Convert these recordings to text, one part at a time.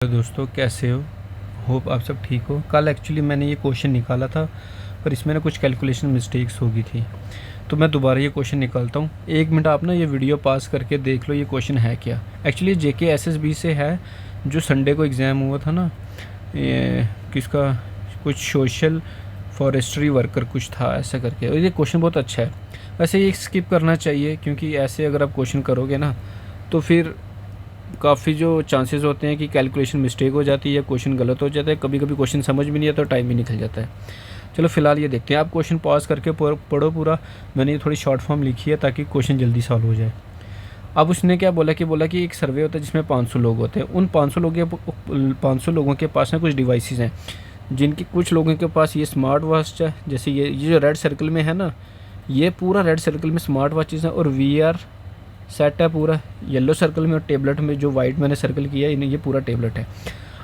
Hello दोस्तों, कैसे हो? होप आप सब ठीक हो। कल एक्चुअली मैंने ये क्वेश्चन निकाला था, पर इसमें ना कुछ कैलकुलेशन मिस्टेक्स हो गई थी, तो मैं दोबारा ये क्वेश्चन निकालता हूँ। 1 मिनट आप ना ये वीडियो पास करके देख लो ये क्वेश्चन है क्या। एक्चुअली जेके एसएसबी से है, जो संडे को एग्ज़ाम हुआ था ना, ये किसका, कुछ सोशल फॉरेस्ट्री वर्कर कुछ था ऐसा करके, और ये क्वेश्चन बहुत अच्छा है। वैसे ये स्किप करना चाहिए, क्योंकि ऐसे अगर आप क्वेश्चन करोगे ना तो फिर काफ़ी जो चांसेस होते हैं कि कैलकुलेशन मिस्टेक हो जाती है या क्वेश्चन गलत हो जाता है। कभी कभी क्वेश्चन समझ भी नहीं आता, टाइम भी निकल जाता है। चलो फिलहाल ये देखते हैं, आप क्वेश्चन पॉज करके पढ़ो पूरा। मैंने ये थोड़ी शॉर्ट फॉर्म लिखी है ताकि क्वेश्चन जल्दी सॉल्व हो जाए। अब उसने क्या बोला कि एक सर्वे होता है जिसमें 500 लोग होते हैं। उन 500 लोगों के पास ना कुछ डिवाइसेस हैं, जिनकी कुछ लोगों के पास ये स्मार्ट वॉच है। जैसे ये जो रेड सर्कल में है ना, ये पूरा रेड सर्कल में स्मार्ट वॉचेज़ हैं, और वीआर सेट है पूरा येलो सर्कल में, और टेबलेट में जो वाइट मैंने सर्कल किया है ये पूरा टेबलेट है।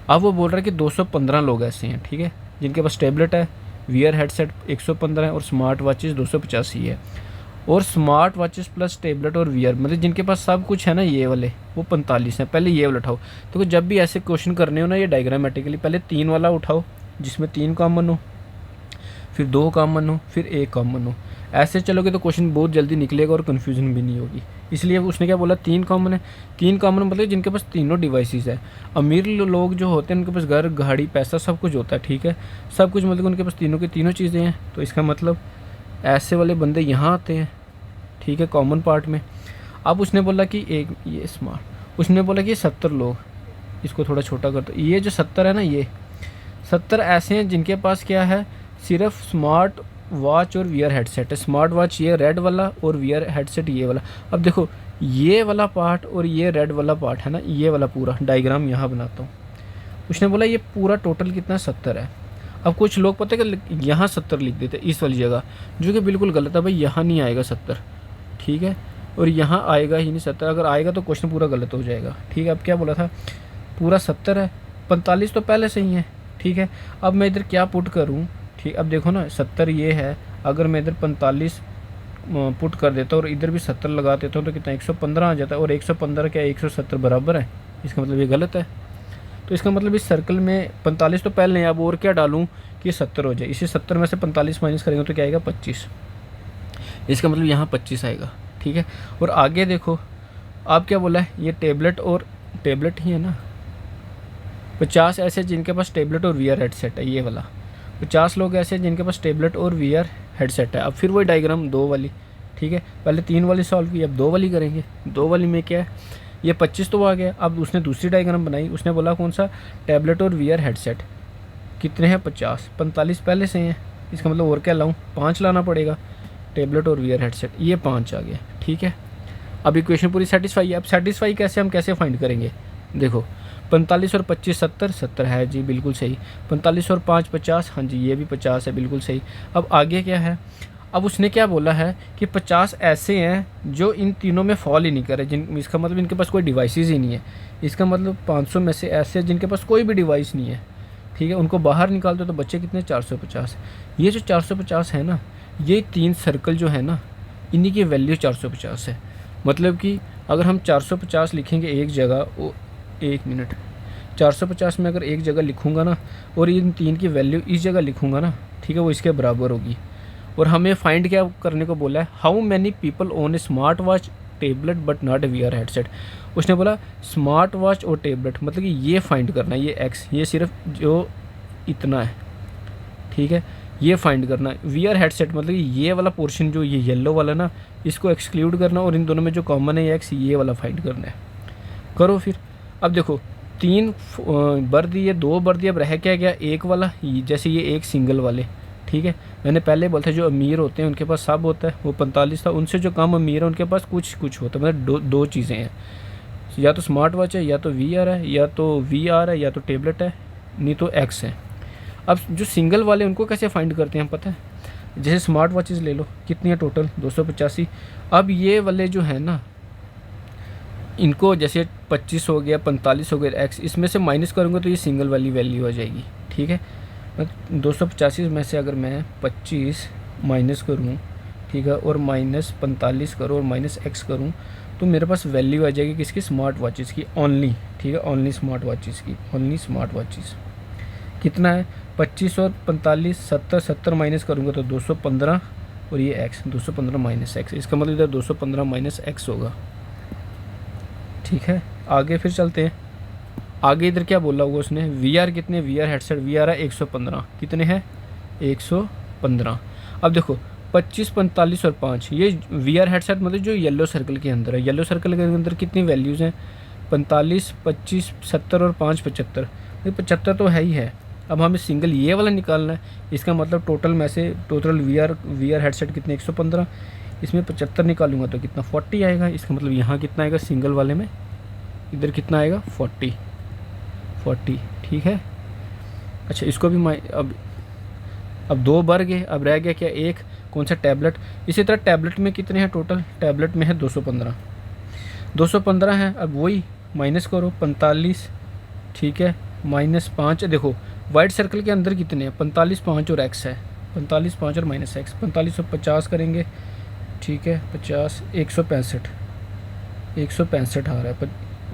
अब वो बोल रहा है कि 215 लोग ऐसे हैं, ठीक है, जिनके पास टेबलेट है, वीआर हेडसेट 115 है, और स्मार्ट वॉचेस 285 है। और स्मार्ट वॉचेस प्लस टेबलेट और वीआर मतलब जिनके पास सब कुछ है ना, ये वाले वो 45 हैं। पहले ये वाला उठाओ। तो जब भी ऐसे क्वेश्चन करने हो ना, ये डायग्रामेटिकली पहले 3 वाला उठाओ जिसमें 3 कॉमन हो, फिर 2 कॉमन हो, फिर 1 कॉमन हो। ऐसे चलोगे तो क्वेश्चन बहुत जल्दी निकलेगा और कन्फ्यूजन भी नहीं होगी। इसलिए उसने क्या बोला, 3 कॉमन है। 3 कॉमन मतलब जिनके पास तीनों डिवाइसेस है। अमीर लोग जो होते हैं उनके पास घर, गाड़ी, पैसा सब कुछ होता है, ठीक है, सब कुछ मतलब उनके पास तीनों की तीनों चीज़ें हैं। तो इसका मतलब ऐसे वाले बंदे यहाँ आते हैं, ठीक है, कॉमन पार्ट में। अब उसने बोला कि एक ये स्मार्ट, उसने बोला कि 70 लोग, इसको थोड़ा छोटा कर दो। ये जो 70 है ना, ये 70 ऐसे हैं जिनके पास क्या है, सिर्फ स्मार्ट वॉच और वीआर हेडसेट है। स्मार्ट वॉच ये रेड वाला और वीआर हेडसेट ये वाला। अब देखो ये वाला पार्ट और ये रेड वाला पार्ट है ना, ये वाला पूरा डायग्राम यहाँ बनाता हूँ। उसने बोला ये पूरा टोटल कितना 70 है। अब कुछ लोग पता है कि यहाँ 70 लिख देते इस वाली जगह, जो कि बिल्कुल गलत है भाई। यहाँ नहीं आएगा 70, ठीक है, और यहाँ आएगा ही नहीं 70। अगर आएगा तो क्वेश्चन पूरा गलत हो जाएगा, ठीक है। अब क्या बोला था, पूरा 70 है, 45 तो पहले से ही है, ठीक है। अब मैं इधर क्या पुट करूँ, ठीक। अब देखो ना 70 ये है, अगर मैं इधर 45 पुट कर देता हूँ और इधर भी 70 लगा देता हूँ तो कितना 115 आ जाता है। और 115 क्या 170 बराबर है, इसका मतलब ये गलत है। तो इसका मतलब इस सर्कल में 45 तो पहले है, अब और क्या डालूँ कि 70 हो जाए। इसे 70 में से 45 माइनस करेंगे तो क्या आएगा 25। इसका मतलब यहाँ 25 आएगा, ठीक है। और आगे देखो, आप क्या बोला है, ये टेबलेट और टेबलेट ही है ना। 50 ऐसे जिनके पास टेबलेट और वीआर हेडसेट है, ये वाला 50 लोग ऐसे हैं जिनके पास टेबलेट और वीआर हेडसेट है। अब फिर वही डायग्राम 2 वाली, ठीक है, पहले 3 वाली सॉल्व की, अब 2 वाली करेंगे। 2 वाली में क्या है, ये 25 तो आ गया। अब उसने दूसरी डायग्राम बनाई, उसने बोला कौन सा, टैबलेट और वीआर हेडसेट कितने हैं 50, 45 पहले से हैं। इसका मतलब और क्या लाऊँ, 5 लाना पड़ेगा। टेबलेट और वीआर हेडसेट ये 5 आ गया, ठीक है। अब इक्वेशन पूरी सेटिस्फाई है। अब सेटिस्फाई कैसे, हम कैसे फाइंड करेंगे, देखो 45 और 25 70, 70 है जी, बिल्कुल सही। 45 और 5 50, हाँ जी ये भी 50 है, बिल्कुल सही। अब आगे क्या है, अब उसने क्या बोला है कि 50 ऐसे हैं जो इन तीनों में फॉल ही नहीं करे, जिन, इसका मतलब इनके पास कोई डिवाइसेस ही नहीं है। इसका मतलब 500 में से ऐसे जिनके पास कोई भी डिवाइस नहीं है, ठीक है, उनको बाहर निकाल दो तो बच्चे कितने 450। ये जो 450 है ना, ये 3 सर्कल जो है ना, इन्हीं की वैल्यू 450 है। मतलब कि अगर हम 450 लिखेंगे एक जगह, 1 मिनट, 450 में अगर एक जगह लिखूंगा ना, और इन 3 की वैल्यू इस जगह लिखूंगा ना, ठीक है, वो इसके बराबर होगी। और हमें फाइंड क्या करने को बोला है, how many people own A smart watch tablet but not VR headset. उसने बोला स्मार्ट वॉच और टेबलेट मतलब कि ये फाइंड करना है, ये एक्स, ये सिर्फ जो इतना है, ठीक है, ये फाइंड करना है। वीआर हेडसेट मतलब कि ये वाला पोर्शन जो ये येलो वाला ना, इसको एक्सक्लूड करना, और इन दोनों में जो कॉमन है एक्स, ये वाला फाइंड करना है। करो फिर। अब देखो 3 भर दिए, 2 भर दिए, अब रह क्या गया, एक वाला, जैसे ये एक सिंगल वाले, ठीक है। मैंने पहले बोला था जो अमीर होते हैं उनके पास सब होता है, वो 45 था। उनसे जो कम अमीर है उनके पास कुछ कुछ होता है, मतलब दो चीज़ें हैं, या तो स्मार्ट वॉच है, या तो वीआर है, या तो वीआर है, या तो टेबलेट है, नहीं तो एक्स है। अब जो सिंगल वाले उनको कैसे फाइंड करते हैं हम पता है, जैसे स्मार्ट वॉचेज़ ले लो, कितनी है टोटल 285। अब ये वाले जो है ना, इनको जैसे 25 हो गया, 45 हो गया एक्स, इसमें से माइनस करूँगा तो ये सिंगल वाली वैल्यू आ जाएगी, ठीक है। 285 में से अगर मैं 25 माइनस करूँ, ठीक है, और -45 करूँ और -x करूँ, तो मेरे पास वैल्यू आ जाएगी किसकी, स्मार्ट वॉचेस की ओनली, ठीक है, ओनली स्मार्ट वॉचेस की, ओनली स्मार्ट वॉचेस। कितना है 25 और 45, 70, 70 माइनस करूँगा तो 215 और ये एक्स, 215 माइनस एक्स, इसका मतलब इधर 215 माइनस एक्स होगा, ठीक है। आगे फिर चलते हैं, आगे इधर क्या बोला होगा उसने, वी आर कितने, we are headset we are है 115, कितने हैं 115। अब देखो 25, 45 और 5, ये वी आर हेडसेट मतलब जो येलो सर्कल के अंदर है, येलो सर्कल के अंदर कितनी वैल्यूज़ हैं 45, 25, 70 और 5 75, 75 तो है ही है। अब हमें सिंगल ये वाला निकालना है, इसका मतलब टोटल में से टोटल वी आर हेडसेट कितने 115, इसमें 75 निकालूंगा तो कितना 40 आएगा, इसका मतलब यहाँ कितना आएगा सिंगल वाले में, इधर कितना आएगा 40, ठीक है। अच्छा इसको भी अब 2 बढ़ गए, अब रह गया क्या एक, कौन सा टैबलेट। इसी तरह टैबलेट में कितने हैं टोटल, टैबलेट में है 215 है। अब वही माइनस करो 45, ठीक है, माइनस 5, देखो वाइट सर्कल के अंदर कितने हैं 45, 5 और एक्स है, 45, 5 और माइनस एक्स, 45 और 50 करेंगे, ठीक है 50, 165 आ रहा है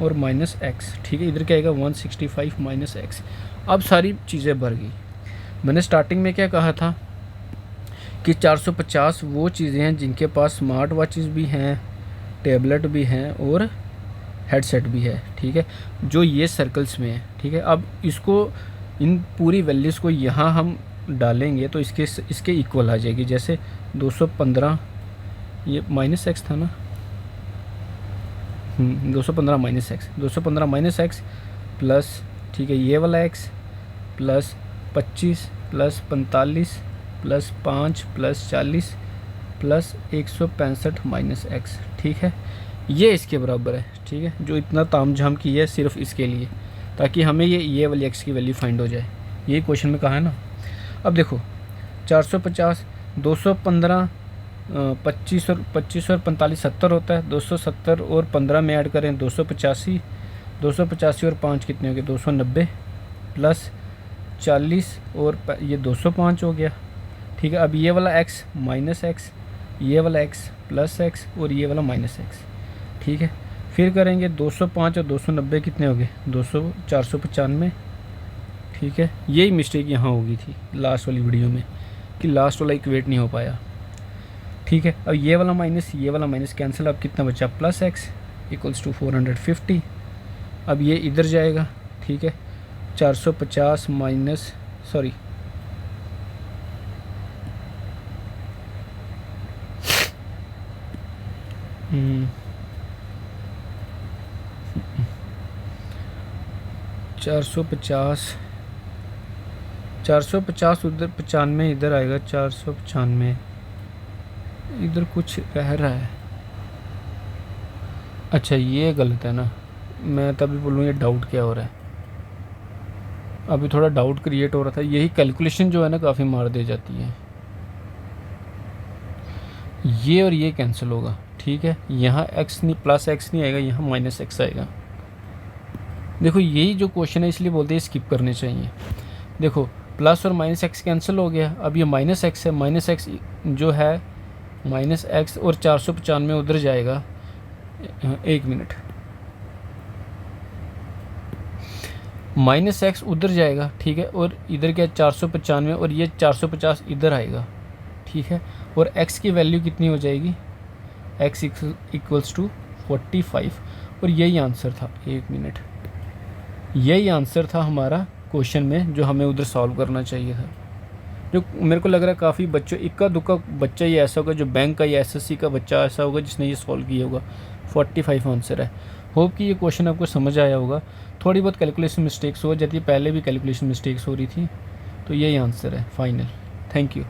और माइनस एक्स, ठीक है, इधर क्या आएगा 165 माइनस एक्स। अब सारी चीज़ें भर गई। मैंने स्टार्टिंग में क्या कहा था कि 450 वो चीज़ें हैं जिनके पास स्मार्ट वॉचेस भी हैं, टैबलेट भी हैं और हेडसेट भी है, ठीक है, जो ये सर्कल्स में है, ठीक है। अब इसको इन पूरी वैल्यूज़ को यहाँ हम डालेंगे तो इसके इक्वल आ जाएगी, जैसे 215 ये माइनस एक्स था ना, 215 minus x, 215 minus x plus, ठीक है, ये वाला x plus 25 plus 45 plus 5 plus 40 plus 165 minus x, ठीक है, ये इसके बराबर है, ठीक है। जो इतना तामझाम की है सिर्फ इसके लिए, ताकि हमें ये वाली एक्स की वैल्यू फाइंड हो जाए, यही क्वेश्चन में कहा है ना। अब देखो 450, 215, 25 और 45 70 होता है, 270 और 15 में ऐड करें 285, 285 और 5 कितने हो गए 290 प्लस 40 और ये 205 हो गया, ठीक है। अब ये वाला x माइनस एक्स, ये वाला x प्लस एक्स और ये वाला माइनस एक्स, ठीक है। फिर करेंगे 205 और 290 कितने हो गए 495, ठीक है। यही मिस्टेक यहाँ होगी थी लास्ट वाली वीडियो में कि लास्ट वाला इक्वेट नहीं हो पाया, ठीक है। अब ये वाला माइनस कैंसिल, अब कितना बचा प्लस एक्स इक्वल्स टू 450। अब ये इधर जाएगा, ठीक है, 450 माइनस 450 उधर 95 इधर आएगा, 495 इधर कुछ रह रहा है। अच्छा ये गलत है ना, मैं तभी बोलूँ ये डाउट क्या हो रहा है, अभी थोड़ा डाउट क्रिएट हो रहा था। यही कैलकुलेशन जो है ना काफ़ी मार दे जाती है। ये और ये कैंसिल होगा, ठीक है, यहाँ एक्स नहीं प्लस एक्स नहीं आएगा, यहाँ माइनस एक्स आएगा। देखो यही जो क्वेश्चन है इसलिए बोलते हैं स्किप करने चाहिए। देखो प्लस और माइनस एक्स कैंसिल हो गया, अब ये माइनस एक्स है, माइनस एक्स जो है माइनस एक्स और 495 उधर जाएगा, 1 मिनट, माइनस एक्स उधर जाएगा, ठीक है, और इधर क्या 495 और ये 450 इधर आएगा, ठीक है, और x की वैल्यू कितनी हो जाएगी, x इक्वल्स टू 45 और यही आंसर था। 1 मिनट, यही आंसर था हमारा क्वेश्चन में जो हमें उधर सॉल्व करना चाहिए था। जो मेरे को लग रहा है काफ़ी बच्चों इक्का दुक्का बच्चा ये ऐसा होगा जो बैंक का या एसएससी का बच्चा ऐसा होगा जिसने ये सॉल्व किया होगा। 45 आंसर है। होप कि ये क्वेश्चन आपको समझ आया होगा। थोड़ी बहुत कैलकुलेशन मिस्टेक्स हो जाती है, पहले भी कैलकुलेशन मिस्टेक्स हो रही थी, तो यही आंसर है फाइनल। Thank you.